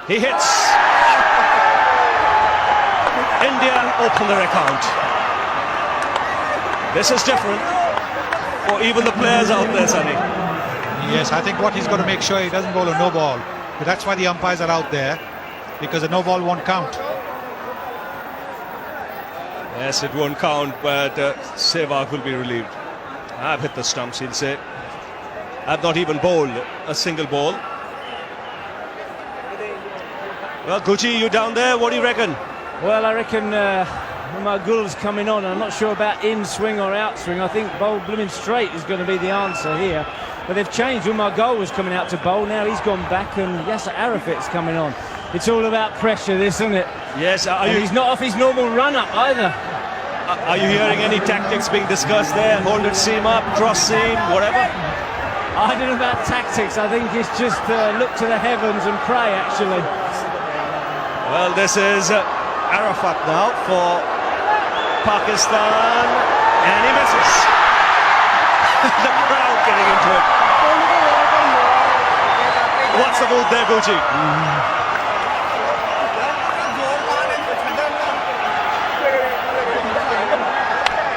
He hits. India open their account. This is different for even the players out there, Sonny. Yes, I think what he's got to make sure he doesn't bowl a no ball. But that's why the umpires are out there, because a no ball won't count. Yes, it won't count, but Sehwag will be relieved. I've hit the stumps, he'll say. I've not even bowled a single ball. Well, Gucci, you down there? What do you reckon? Well, I reckon Umar Gul's coming on. I'm not sure about in swing or out swing. I think bowl blooming straight is going to be the answer here. But they've changed. Umar Gul was coming out to bowl. Now he's gone back, and Yasser Arafat's coming on. It's all about pressure, this, isn't it? Yes. He's not off his normal run-up either. Are you hearing any tactics being discussed there? Hold it seam up, cross seam, whatever? I don't know about tactics. I think it's just look to the heavens and pray, actually. Well, this is Arafat now for Pakistan, and he misses. The crowd getting into it. What's the move there, Gucci?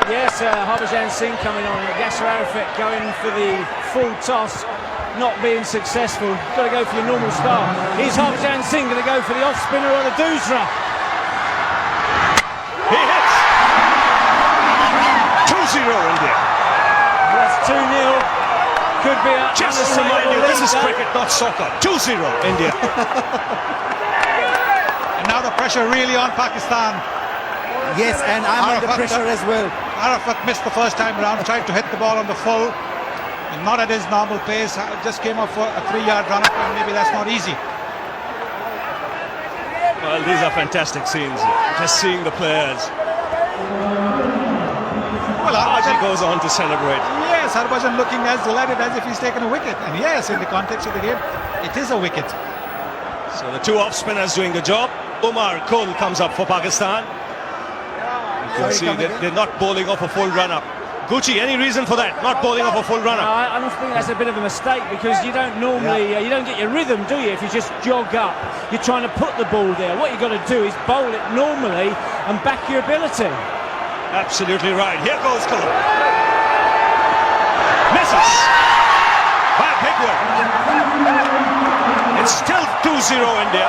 Yes, Harbhajan Singh coming on. Yasser Arafat going for the full toss, not being successful. Got to go for your normal start. Here's Harbhajan Singh going to go for the off spinner or the doosra. He hits. 2-0 India. That's 2-0. Could be a Just to remind you, this is cricket, not soccer. 2-0 India. And now the pressure really on Pakistan. Yes, and I'm under pressure as well. Arafat missed the first time around, tried to hit the ball on the full, and not at his normal pace. Just came up for a 3-yard run-up, and maybe that's not easy. Well, these are fantastic scenes. Just seeing the players. Well, Haji goes on to celebrate. Yes, Harbhajan looking as delighted as if he's taken a wicket. And yes, in the context of the game, it is a wicket. So the two off spinners doing the job. Umar Kul comes up for Pakistan. You can see that they're not bowling off a full run-up. Gucci, any reason for that? Not bowling off a full run-up? I don't think that's a bit of a mistake, because you don't normally, you don't get your rhythm, do you, if you just jog up? You're trying to put the ball there. What you've got to do is bowl it normally and back your ability. Absolutely right. Here goes Kul. Misses. By a big one. It's still 2-0 India.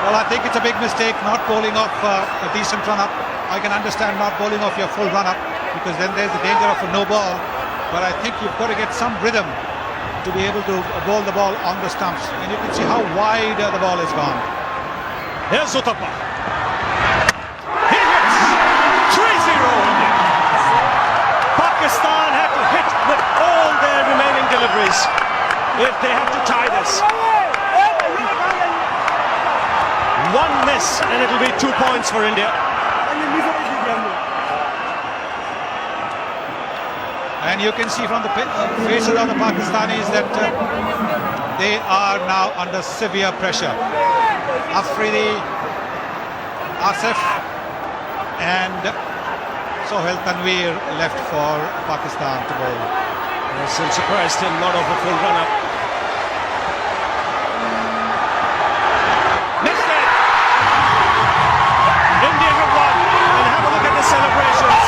Well, I think it's a big mistake not bowling off a decent run-up. I can understand not bowling off your full run-up, because then there's the danger of a no ball. But I think you've got to get some rhythm to be able to bowl the ball on the stumps. And you can see how wide the ball has gone. Here's Uthappa. He hits. 3-0 India. Pakistan have to hit with all their remaining deliveries if they have to tie this. One miss and it'll be 2 points for India. And you can see from the faces of the Pakistanis that they are now under severe pressure. Afridi, Asif and Sohail Tanveer left for Pakistan to bowl. Yes, I'm surprised still not off a full run-up. Missed it! India have won, and have a look at the celebrations.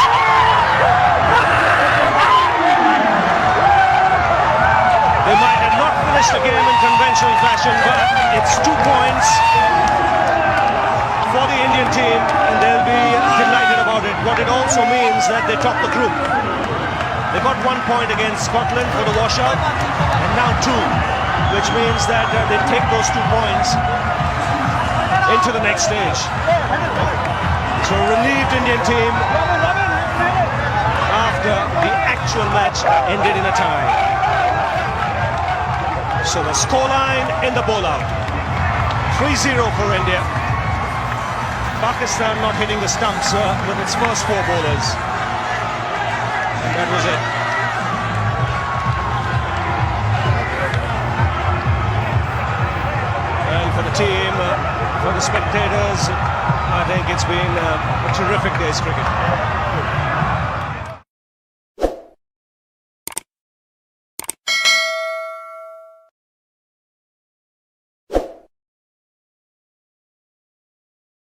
They might have not finished the game in conventional fashion, but it's 2 points for the Indian team, and they'll be delighted about it. What it also means that they top the group. They got 1 point against Scotland for the washout, and now 2, which means that they take those 2 points into the next stage. So a relieved Indian team after the actual match ended in a tie. So the scoreline in the bowl-out, 3-0 for India. Pakistan not hitting the stumps with its first 4 bowlers. And that was it. And for the team, for the spectators, I think it's been a terrific day's cricket.